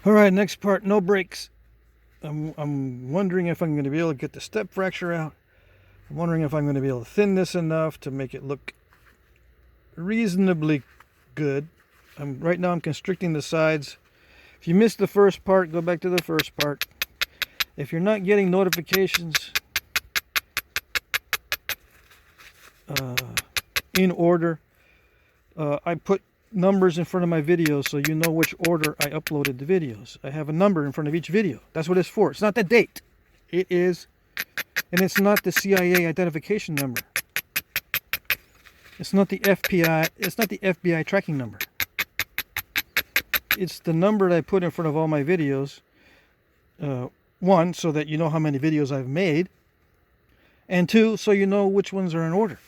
All right, next part, no brakes. I'm wondering if I'm going to be able to get the step fracture out. I'm wondering if I'm going to be able to thin this enough to make it look reasonably good. Right now I'm constricting the sides. If you missed the first part, go back to the first part. If you're not getting notifications in order, I put numbers in front of my videos so you know which order I uploaded the videos. I have a number in front of each video. That's what it's for. It's not the date. It is, and it's not the CIA identification number. It's not the FBI. It's not the FBI tracking number. It's the number that I put in front of all my videos. One, so that you know how many videos I've made, and two, so you know which ones are in order,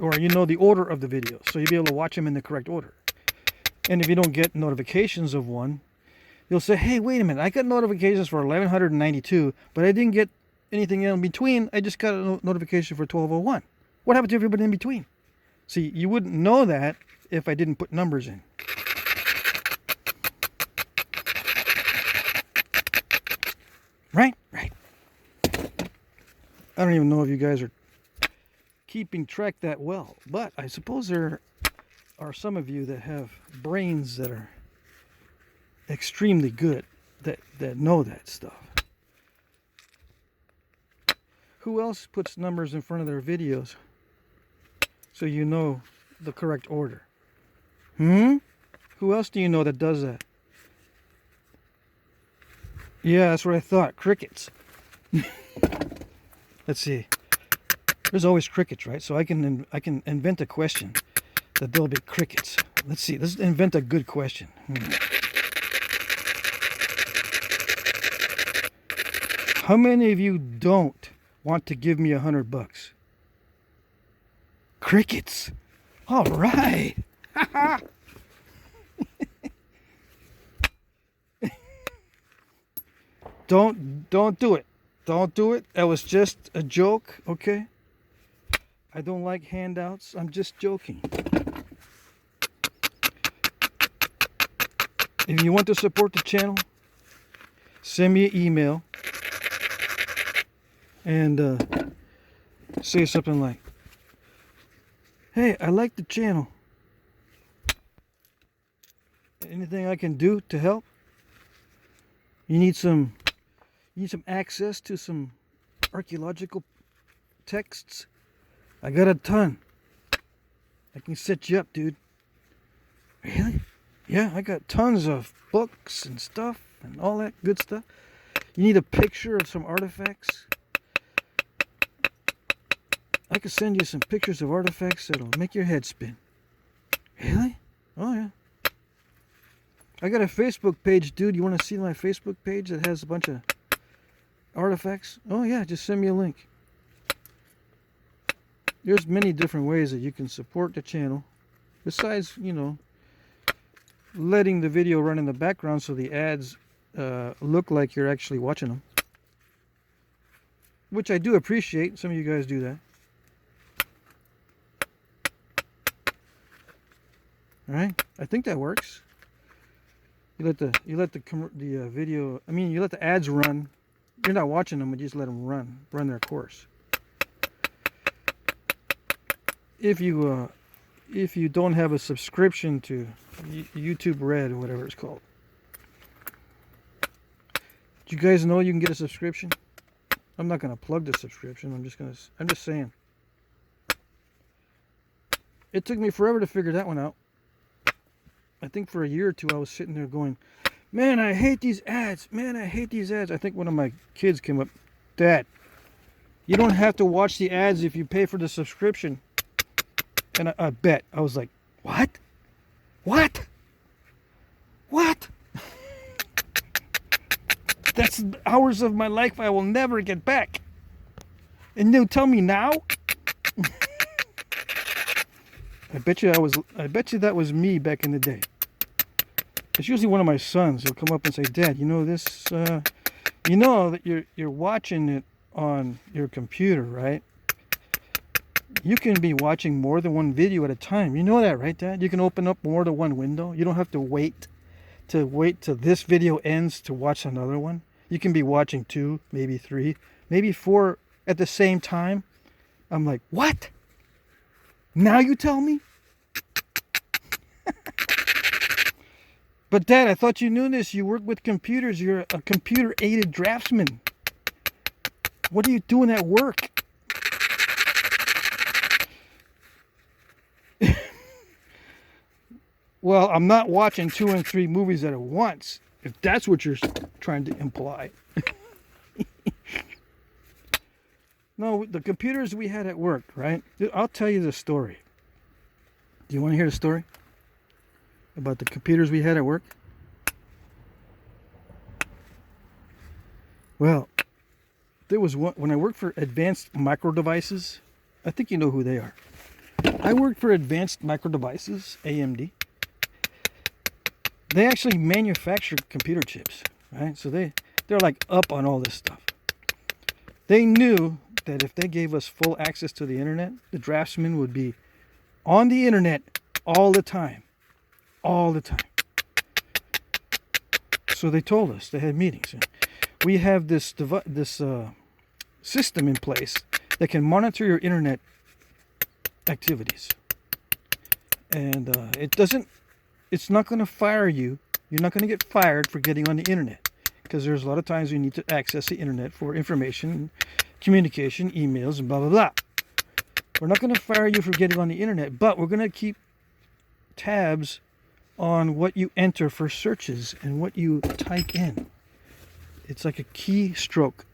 or you know the order of the videos, so you'll be able to watch them in the correct order. And if you don't get notifications of one, you'll say, hey, wait a minute, I got notifications for 1192, but I didn't get anything in between. I just got a notification for 1201. What happened to everybody in between? See, you wouldn't know that if I didn't put numbers in. Right? Right. I don't even know if you guys are keeping track that well, but I suppose there are some of you that have brains that are extremely good, that know that stuff. Who else puts numbers in front of their videos so you know the correct order? Who else do you know that does that? Yeah, that's what I thought. Crickets. Let's see. There's always crickets, right? So I can invent a question that there'll be crickets. Let's see. Let's invent a good question. How many of you don't want to give me $100? Crickets. All right. Don't do it. Don't do it. That was just a joke, okay? I don't like handouts. I'm just joking. If you want to support the channel, send me an email and say something like, hey, I like the channel. Anything I can do to help? You need some access to some archaeological texts? I got a ton. I can set you up, dude. Really? Yeah, I got tons of books and stuff and all that good stuff. You need a picture of some artifacts? I could send you some pictures of artifacts that'll make your head spin. Really? Oh, yeah. I got a Facebook page, dude. You want to see my Facebook page that has a bunch of artifacts? Oh, yeah, just send me a link. There's many different ways that you can support the channel. Besides, you know, letting the video run in the background so the ads look like you're actually watching them. Which I do appreciate. Some of you guys do that. Alright, I think that works. You let the video, I mean, you let the ads run. You're not watching them, but you just let them run their course. If you don't have a subscription to YouTube Red or whatever it's called, do you guys know you can get a subscription? I'm not gonna plug the subscription. I'm just saying. It took me forever to figure that one out. I think for a year or two I was sitting there going, man, I hate these ads. Man, I hate these ads. I think one of my kids came up, Dad, you don't have to watch the ads if you pay for the subscription. And I bet. I was like, what? What? What? That's hours of my life I will never get back. And they'll tell me now? I bet you that was me back in the day. It's usually one of my sons who'll come up and say, Dad, you know this, you know that you're watching it on your computer, right? You can be watching more than one video at a time. You know that, right, Dad? You can open up more than one window. You don't have to wait to wait till this video ends to watch another one. You can be watching 2, maybe 3, maybe 4 at the same time. I'm like, what? Now you tell me? But Dad, I thought you knew this. You work with computers. You're a computer-aided draftsman. What are you doing at work? Well, I'm not watching 2 and 3 movies at once, if that's what you're trying to imply. No, the computers we had at work, right? I'll tell you the story. Do you want to hear the story about the computers we had at work? Well, there was one when I worked for Advanced Micro Devices. I think you know who they are. I worked for Advanced Micro Devices, AMD. They actually manufacture computer chips, right? So they're like up on all this stuff. They knew that if they gave us full access to the internet, the draftsman would be on the internet all the time. All the time. So they told us, they had meetings. We have this system in place that can monitor your internet activities. And it's not going to fire you. You're not going to get fired for getting on the internet, because there's a lot of times you need to access the internet for information, communication, emails, and blah, blah, blah. We're not going to fire you for getting on the internet, but we're going to keep tabs on what you enter for searches and what you type in. It's like a keystroke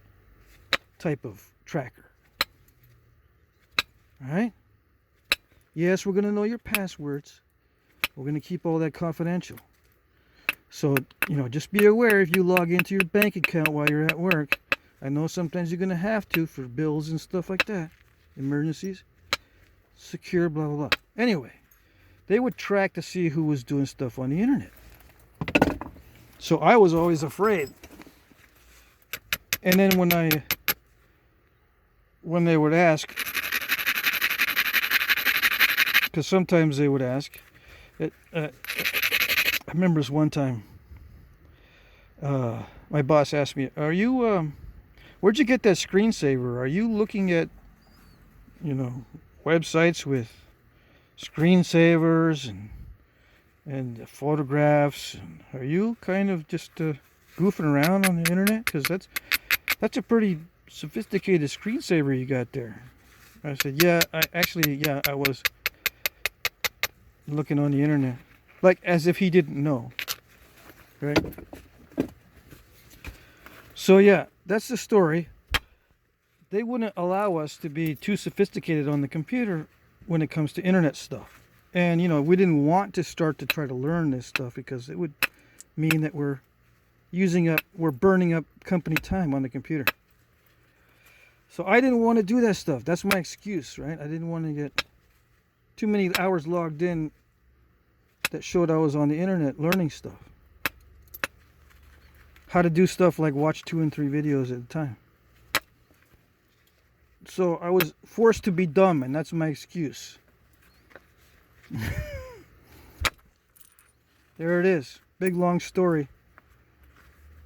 type of tracker. All right? Yes, we're going to know your passwords. We're going to keep all that confidential. So, just be aware if you log into your bank account while you're at work. I know sometimes you're going to have to for bills and stuff like that. Emergencies. Secure, blah, blah, blah. Anyway, they would track to see who was doing stuff on the internet. So I was always afraid. And then when they would ask, because sometimes they would ask, I remember this one time, my boss asked me, where'd you get that screensaver? Are you looking at, websites with screensavers and photographs? And are you kind of just goofing around on the internet? Because that's a pretty sophisticated screensaver you got there. I said, yeah, I was looking on the internet. Like as if he didn't know. Right? So yeah, that's the story. They wouldn't allow us to be too sophisticated on the computer when it comes to internet stuff. And we didn't want to start to try to learn this stuff because it would mean that we're burning up company time on the computer. So I didn't want to do that stuff. That's my excuse, right? I didn't want to get too many hours logged in that showed I was on the internet learning stuff. How to do stuff like watch 2 and 3 videos at a time. So I was forced to be dumb, and that's my excuse. There it is. Big long story.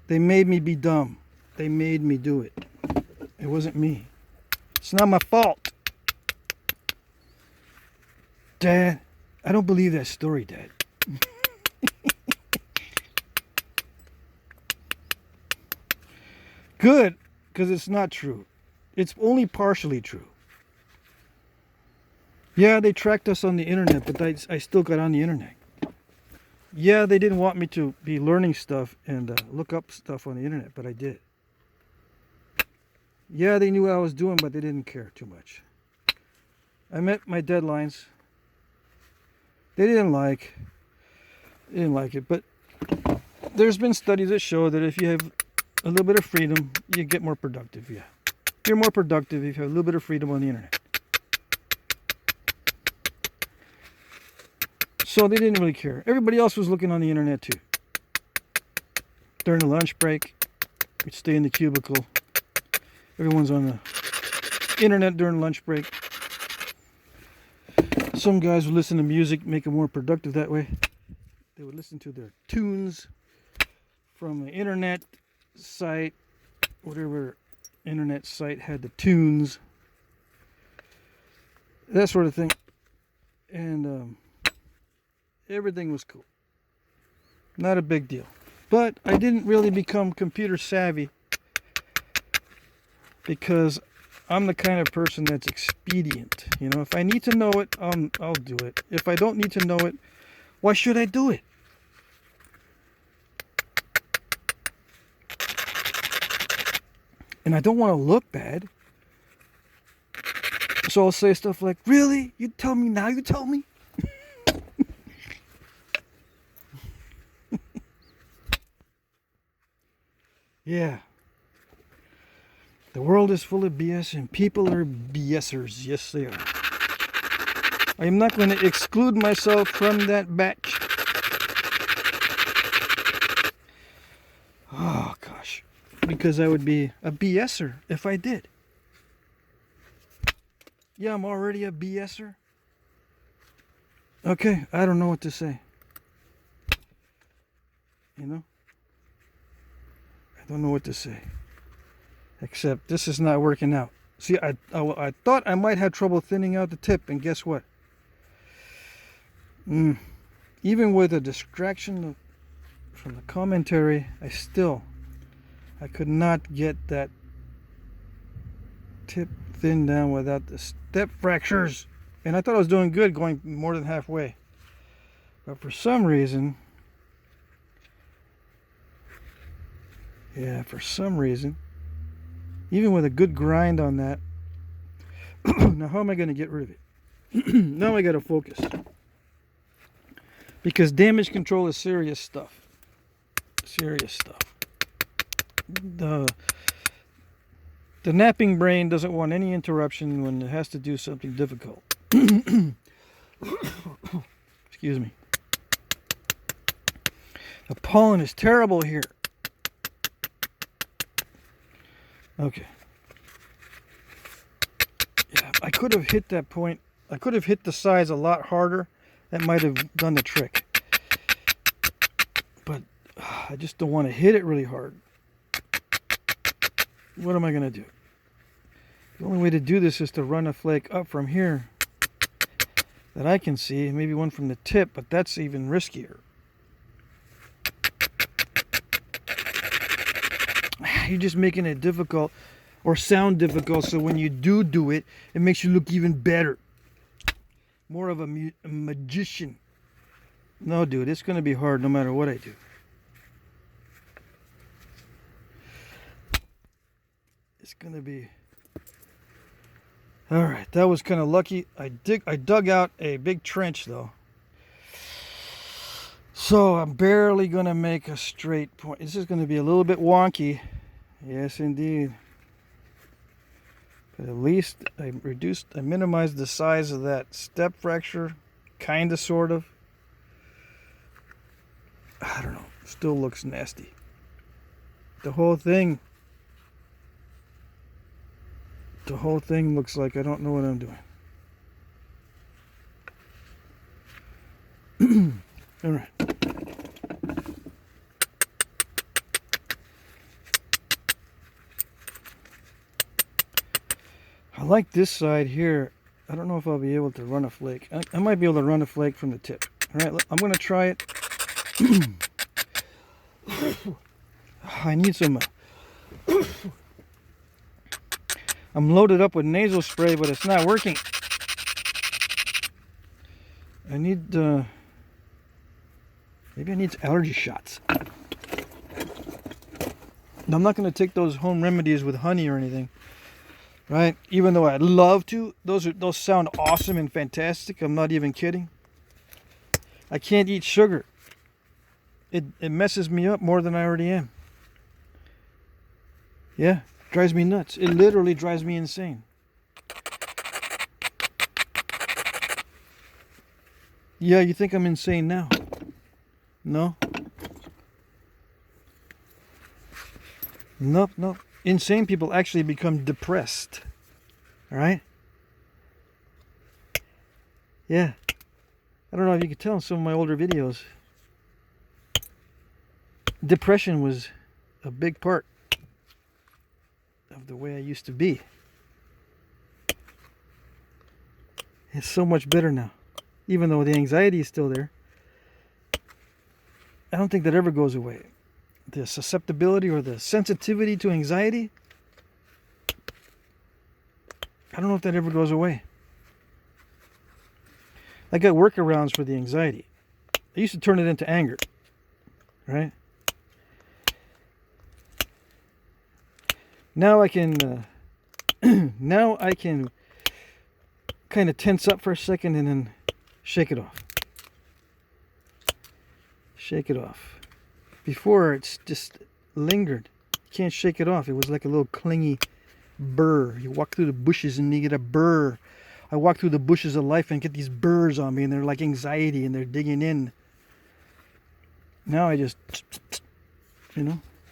They made me be dumb. They made me do it. It wasn't me. It's not my fault. Dad, I don't believe that story, Dad. Good, because it's not true. It's only partially true. Yeah, they tracked us on the internet, but I still got on the internet. Yeah, they didn't want me to be learning stuff and look up stuff on the internet, but I did. Yeah, they knew what I was doing, but they didn't care too much. I met my deadlines. They didn't like it, but there's been studies that show that if you have a little bit of freedom, you get more productive. Yeah, you're more productive if you have a little bit of freedom on the internet. So they didn't really care. Everybody else was looking on the internet too. During the lunch break, we'd stay in the cubicle. Everyone's on the internet during lunch break. Some guys would listen to music, make them more productive that way. They would listen to their tunes from the internet site, whatever internet site had the tunes, that sort of thing, and everything was cool. Not a big deal. But I didn't really become computer savvy because I'm the kind of person that's expedient. You know, if I need to know it, I'll do it. If I don't need to know it, why should I do it? And I don't want to look bad. So I'll say stuff like, really? You tell me now? You tell me? Yeah. The world is full of BS and people are BSers. Yes, they are. I am not going to exclude myself from that batch. Oh, gosh. Because I would be a BSer if I did. Yeah, I'm already a BSer. Okay, I don't know what to say. You know? I don't know what to say. Except this is not working out. See, I thought I might have trouble thinning out the tip, and guess what? Even with a distraction from the commentary, I could not get that tip thin down without the step fractures. And I thought I was doing good going more than halfway. But for some reason, even with a good grind on that, now how am I going to get rid of it? Now I got to focus. Because damage control is serious stuff. Serious stuff. The napping brain doesn't want any interruption when it has to do something difficult. Excuse me. The pollen is terrible here. Okay. Yeah, I could have hit that point. I could have hit the sides a lot harder. That might have done the trick. But I just don't want to hit it really hard. What am I going to do? The only way to do this is to run a flake up from here that I can see. Maybe one from the tip, but that's even riskier. You're just making it difficult or sound difficult, so when you do it, it makes you look even better. More of a magician. No, dude, it's going to be hard no matter what I do. It's going to be... Alright, that was kind of lucky. I dug out a big trench, though. So I'm barely going to make a straight point. This is going to be a little bit wonky. Yes, indeed. But at least I minimized the size of that step fracture. Kind of, sort of. I don't know. Still looks nasty. The whole thing looks like I don't know what I'm doing. All right. I like this side here. I don't know if I'll be able to run a flake. I might be able to run a flake from the tip. All right, I'm going to try it. I need some... I'm loaded up with nasal spray, but it's not working. I need... maybe I need allergy shots. Now, I'm not going to take those home remedies with honey or anything. Right? Even though I'd love to. Those sound awesome and fantastic. I'm not even kidding. I can't eat sugar. It messes me up more than I already am. Yeah, drives me nuts. It literally drives me insane. Yeah, you think I'm insane now? No? Nope. Insane people actually become depressed. Alright? Yeah. I don't know if you can tell in some of my older videos. depression was a big part of the way I used to be. It's so much better now. Even though the anxiety is still there, I don't think that ever goes away. The susceptibility or the sensitivity to anxiety, I don't know if that ever goes away. I got workarounds for the anxiety. I used to turn it into anger, right? Now I can kind of tense up for a second and then shake it off. Shake it off. Before, it's just lingered. You can't shake it off. It was like a little clingy burr. You walk through the bushes and you get a burr. I walk through the bushes of life and get these burrs on me, and they're like anxiety, and they're digging in. Now I just,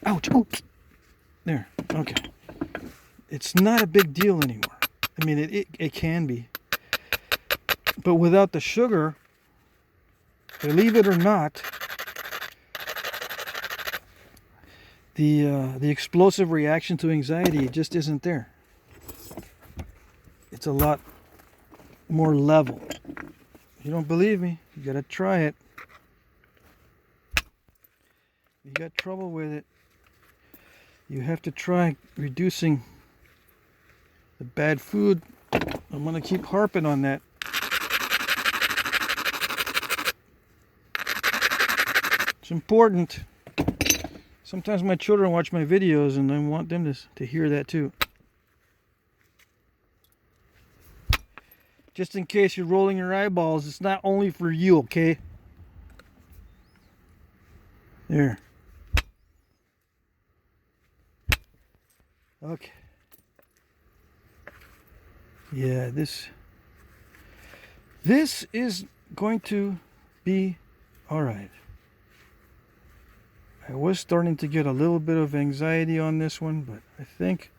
ouch, ouch. There, okay. It's not a big deal anymore. I mean, it can be. But without the sugar, believe it or not, the explosive reaction to anxiety just isn't there. It's a lot more level. If you don't believe me, you gotta try it. You got trouble with it, you have to try reducing the bad food. I'm gonna keep harping on that. It's important. Sometimes my children watch my videos and I want them to hear that too. Just in case you're rolling your eyeballs, it's not only for you, okay? There. Okay. Yeah, this is going to be all right. I was starting to get a little bit of anxiety on this one, but I think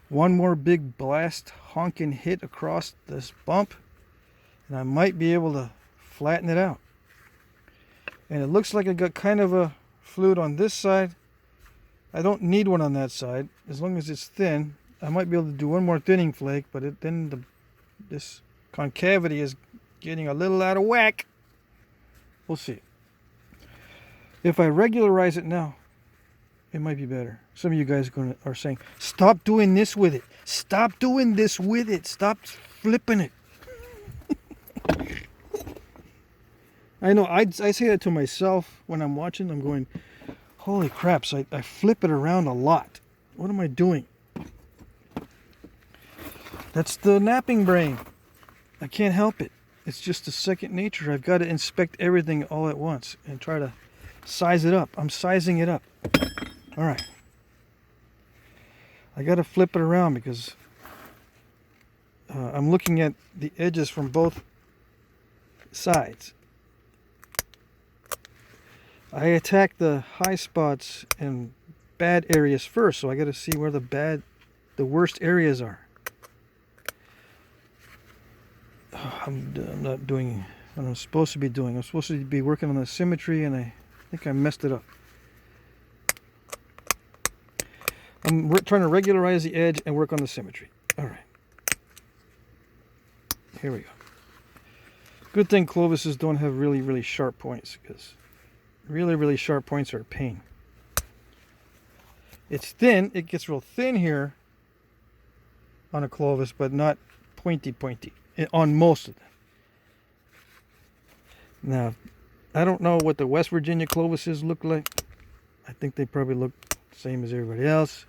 one more big blast honking hit across this bump and I might be able to flatten it out. And it looks like I got kind of a fluid on this side. I don't need one on that side. As long as it's thin, I might be able to do one more thinning flake, but this concavity is getting a little out of whack. We'll see. If I regularize it now, it might be better. Some of you guys are saying, stop doing this with it. Stop doing this with it. Stop flipping it. I know, I say that to myself when I'm watching. I'm going, holy crap, so I flip it around a lot. What am I doing? That's the napping brain. I can't help it. It's just a second nature. I've got to inspect everything all at once and try to size it up. I'm sizing it up. All right. I got to flip it around because I'm looking at the edges from both sides. I attack the high spots and bad areas first, so I got to see where the worst areas are. I'm not doing what I'm supposed to be doing. I'm supposed to be working on the symmetry, and I think I messed it up. I'm trying to regularize the edge and work on the symmetry. All right. Here we go. Good thing Clovises don't have really, really sharp points, because really, really sharp points are a pain. It's thin. It gets real thin here on a Clovis, but not pointy on most of them. Now, I don't know what the West Virginia Clovises look like. I think they probably look the same as everybody else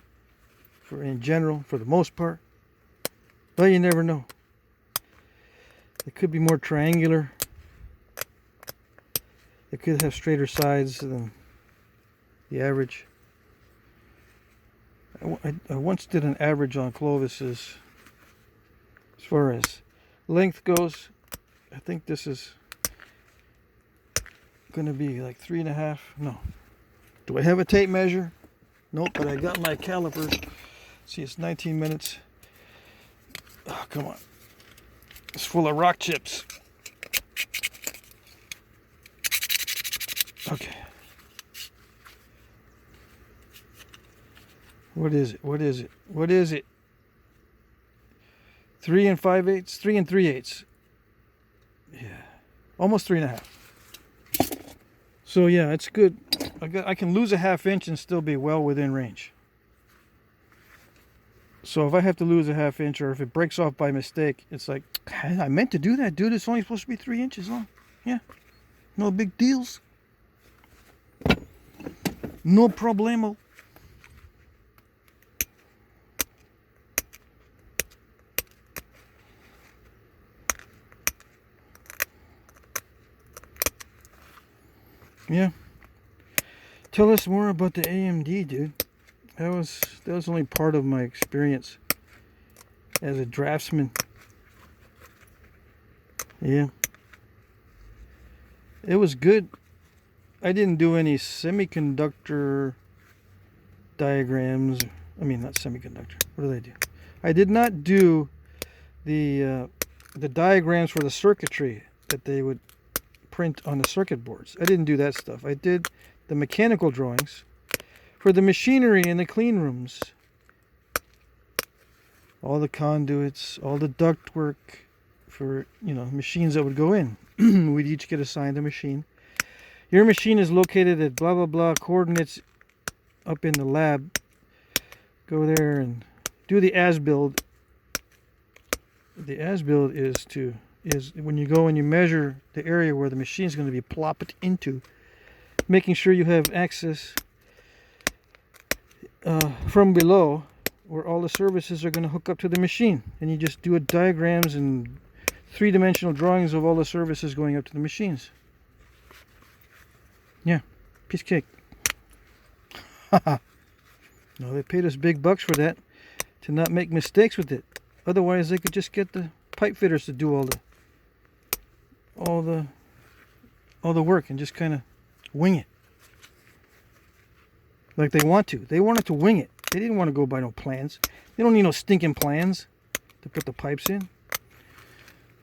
in general, for the most part. But you never know. It could be more triangular. It could have straighter sides than the average. I once did an average on Clovises as far as length goes. I think this is going to be like 3.5. No. Do I have a tape measure? Nope, but I got my calipers. See, it's 19 minutes. Oh, come on. It's full of rock chips. Okay. What is it? What is it? What is it? 3 5/8, 3 3/8. Yeah, almost 3.5. So yeah, it's good. I can lose a 1/2 inch and still be well within range. So if I have to lose a 1/2 inch, or if it breaks off by mistake, it's like, I meant to do that, dude. It's only supposed to be 3 inches long. Yeah, no big deals. No problemo. Yeah. Tell us more about the AMD, dude. That was only part of my experience as a draftsman. Yeah. It was good. I didn't do any semiconductor diagrams. I mean, not semiconductor. What did I do? I did not do the diagrams for the circuitry that they would print on the circuit boards. I didn't do that stuff. I did the mechanical drawings for the machinery in the clean rooms. All the conduits, all the duct work for, machines that would go in. We'd each get assigned a machine. Your machine is located at blah, blah, blah coordinates up in the lab. Go there and do the as-build. The as-build is when you go and you measure the area where the machine is going to be plopped into, making sure you have access from below where all the services are going to hook up to the machine. And you just do diagrams and 3-dimensional drawings of all the services going up to the machines. Yeah, piece of cake. No, they paid us big bucks for that, to not make mistakes with it. Otherwise, they could just get the pipe fitters to do all the work and just kind of wing it, like they want to. They wanted to wing it. They didn't want to go by no plans. They don't need no stinking plans to put the pipes in.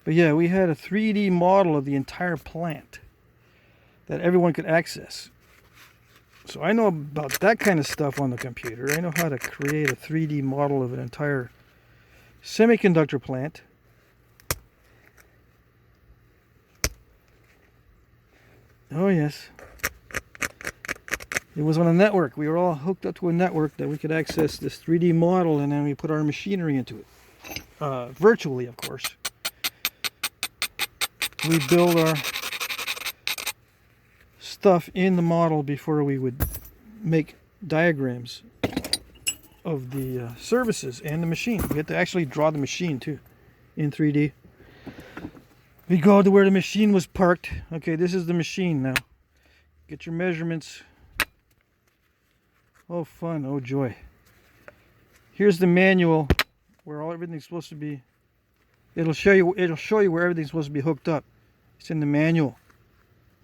But yeah, we had a 3D model of the entire plant that everyone could access. So I know about that kind of stuff on the computer. I know how to create a 3D model of an entire semiconductor plant. Oh yes. It was on a network. We were all hooked up to a network that we could access this 3D model, and then we put our machinery into it. Virtually, of course. We build our stuff in the model before we would make diagrams of the services and the machine. We had to actually draw the machine too in 3D. We go to where the machine was parked. Okay, this is the machine now. Get your measurements. Oh fun, oh joy. Here's the manual where everything's supposed to be. It'll show you where everything's supposed to be hooked up. It's in the manual.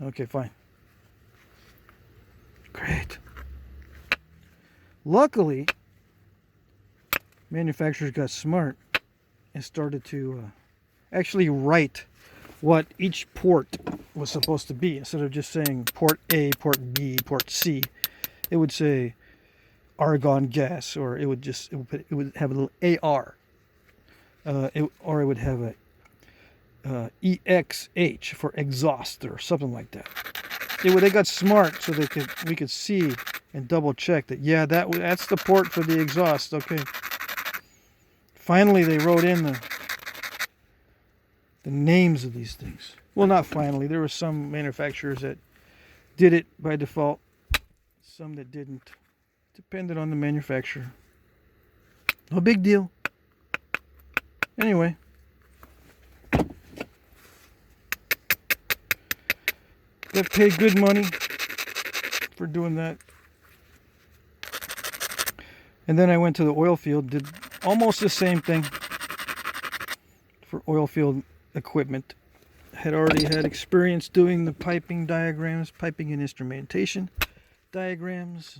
Okay, fine. Great. Luckily, manufacturers got smart and started to actually write what each port was supposed to be. Instead of just saying port A, port B, port C, it would say argon gas, or it would have a little AR, or it would have a EXH for exhaust or something like that. They got smart so we could see and double check that, yeah, that's the port for the exhaust. Okay. Finally, they wrote in the names of these things. Well, not finally. There were some manufacturers that did it by default, some that didn't. Depended on the manufacturer. No big deal. Anyway. Got paid good money for doing that. And then I went to the oil field, did almost the same thing for oil field equipment. Had already had experience doing the piping diagrams, piping and instrumentation diagrams.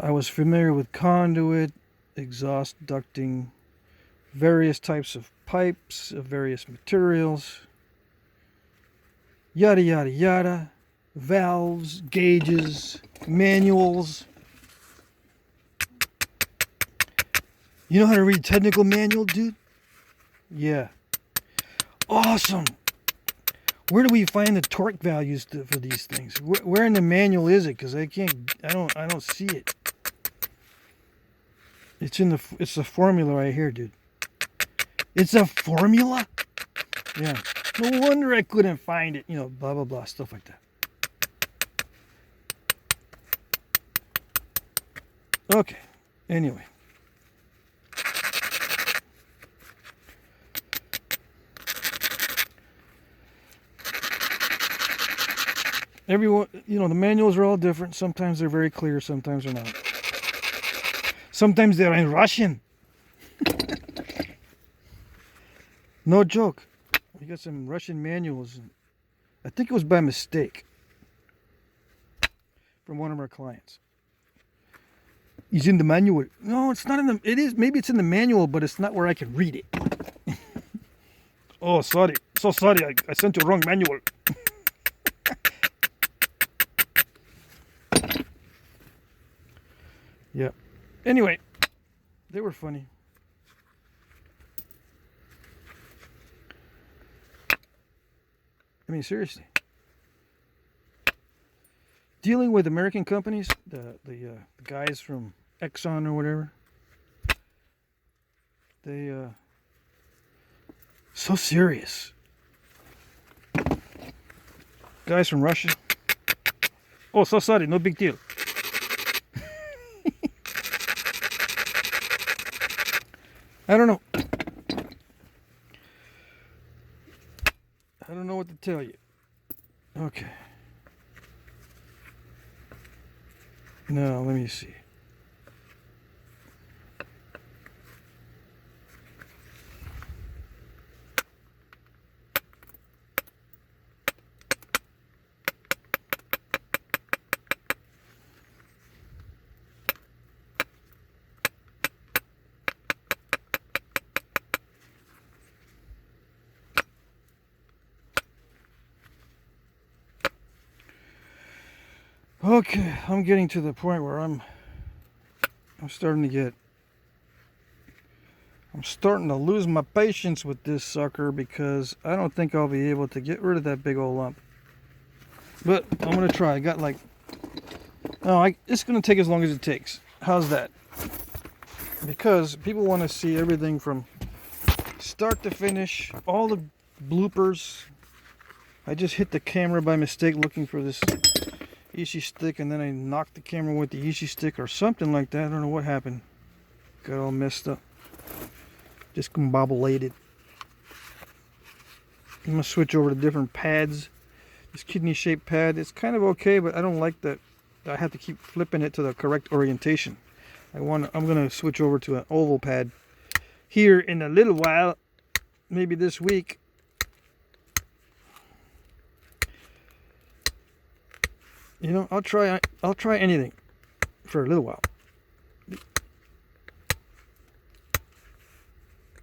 I was familiar with conduit, exhaust ducting, various types of pipes of various materials, yada yada yada, valves, gauges, manuals. You know how to read technical manual, dude? Yeah. Awesome. Where do we find the torque values for these things? Where in the manual is it? Because I don't see it. It's the formula right here, dude. It's a formula? Yeah. No wonder I couldn't find it. You know, blah, blah, blah, stuff like that. Okay. Anyway. Everyone, you know, the manuals are all different. Sometimes they're very clear, sometimes they're not. Sometimes they're in Russian. No joke. We got some Russian manuals. I think it was by mistake from one of our clients. He's in the manual. No, it's not in the. It is. Maybe it's in the manual, but it's not where I can read it. Oh, sorry. So sorry. I sent you a wrong manual. Yeah. Anyway, they were funny. I mean, seriously. Dealing with American companies, the guys from Exxon or whatever, they so serious. Guys from Russia. Oh, so sorry, no big deal. I don't know. I don't know what to tell you. Okay. Now, let me see. Okay, I'm getting to the point where I'm starting to lose my patience with this sucker because I don't think I'll be able to get rid of that big old lump. But I'm gonna try. I got like, it's gonna take as long as it takes. How's that? Because people want to see everything from start to finish, all the bloopers. I just hit the camera by mistake looking for this Ishi stick, and then I knocked the camera with the Ishi stick or something like that. I don't know what happened. Got all messed up. Discombobulated. I'm going to switch over to different pads. This kidney shaped pad, it's kind of okay, but I don't like that I have to keep flipping it to the correct orientation. I'm going to switch over to an oval pad here in a little while, maybe this week. You know, I'll try anything for a little while.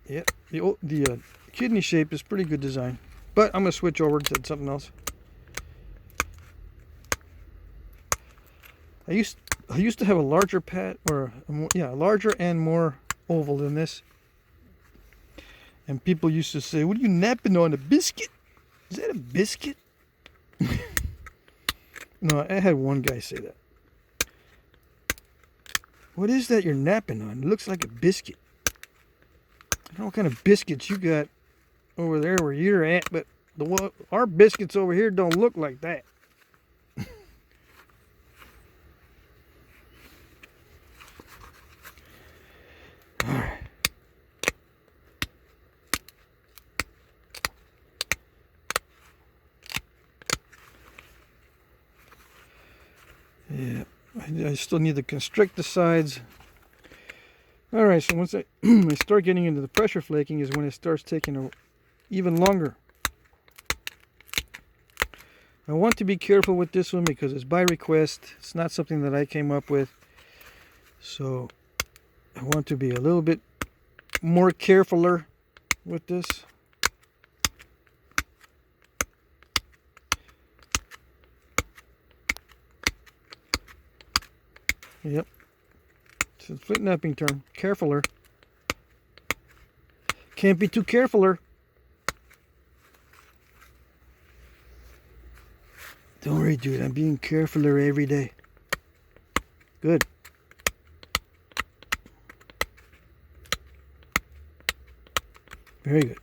Yeah, the kidney shape is pretty good design, but I'm gonna switch over to something else. I used to have a larger pad, or larger and more oval than this. And people used to say, "What are you napping on, a biscuit? Is that a biscuit?" No, I had one guy say that. "What is that you're napping on? It looks like a biscuit." I don't know what kind of biscuits you got over there where you're at, but our biscuits over here don't look like that. All right. Yeah, I still need to constrict the sides. All right, so once I start getting into the pressure flaking is when it starts taking even longer. I want to be careful with this one because it's by request. It's not something that I came up with. So I want to be a little bit more carefuler with this. Yep. It's a Flintknapping term. Carefuler. Can't be too carefuler. Don't worry, dude. I'm being carefuler every day. Good. Very good.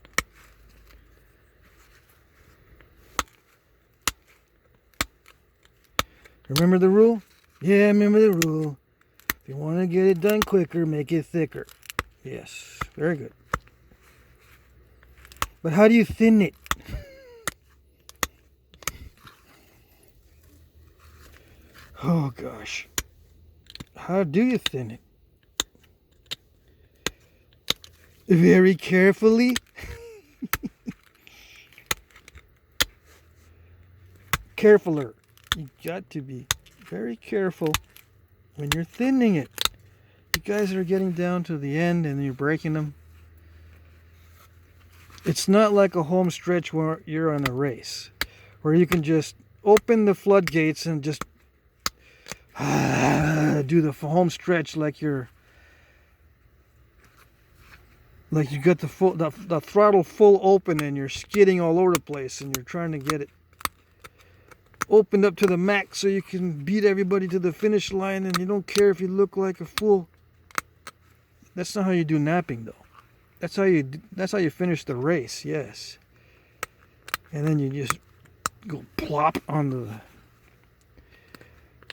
Remember the rule? Yeah, remember the rule. If you want to get it done quicker, make it thicker. Yes, very good. But how do you thin it? Oh gosh. How do you thin it? Very carefully. Carefuler. You got to be very careful when you're thinning it. You guys are getting down to the end and you're breaking them. It's not like a home stretch where you're on a race, where you can just open the floodgates and just do the home stretch like you got the throttle full open and you're skidding all over the place and you're trying to get it opened up to the max so you can beat everybody to the finish line and you don't care if you look like a fool. That's not how you do napping, though. That's how you finish the race. Yes. And then you just go plop onto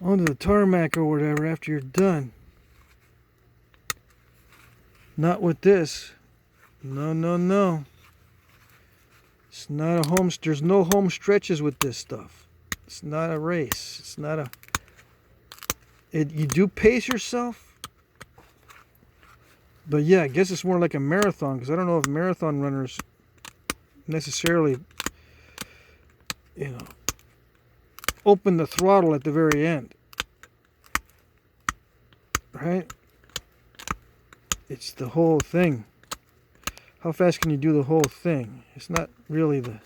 the tarmac or whatever after you're done. Not with this. No, no, no. It's not a home. There's no home stretches with this stuff. It's not a race. It's not a. You do pace yourself, but yeah, I guess it's more like a marathon because I don't know if marathon runners necessarily, open the throttle at the very end, right? It's the whole thing. How fast can you do the whole thing? It's not really the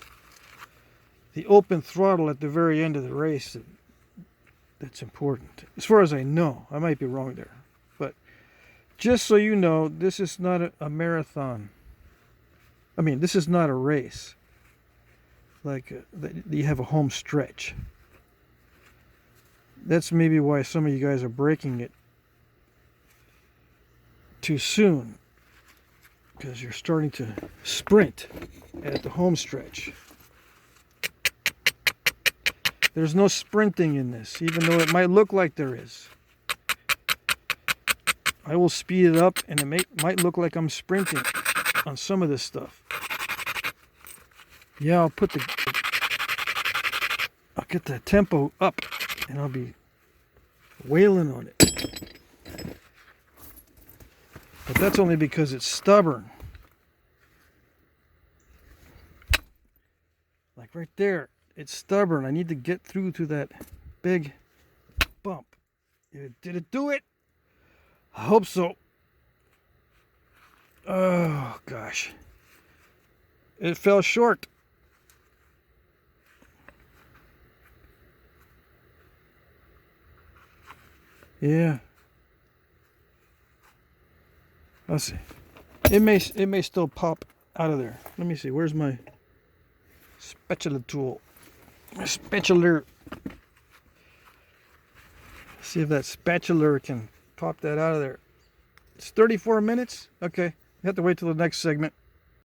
open throttle at the very end of the race that's important. As far as I know, I might be wrong there. But just so you know, this is not a marathon. I mean, this is not a race. Like you have a home stretch. That's maybe why some of you guys are breaking it too soon. Because you're starting to sprint at the home stretch. There's no sprinting in this, even though it might look like there is. I will speed it up, and it might look like I'm sprinting on some of this stuff. Yeah, I'll get the tempo up, and I'll be wailing on it. But that's only because it's stubborn. Like right there. It's stubborn. I need to get through to that big bump. Did it do it? I hope so. Oh, gosh. It fell short. Yeah. Let's see. It may still pop out of there. Let me see. Where's my spatula tool? My spatula. See if that spatula can pop that out of there. It's 34 minutes. Okay. You have to wait till the next segment.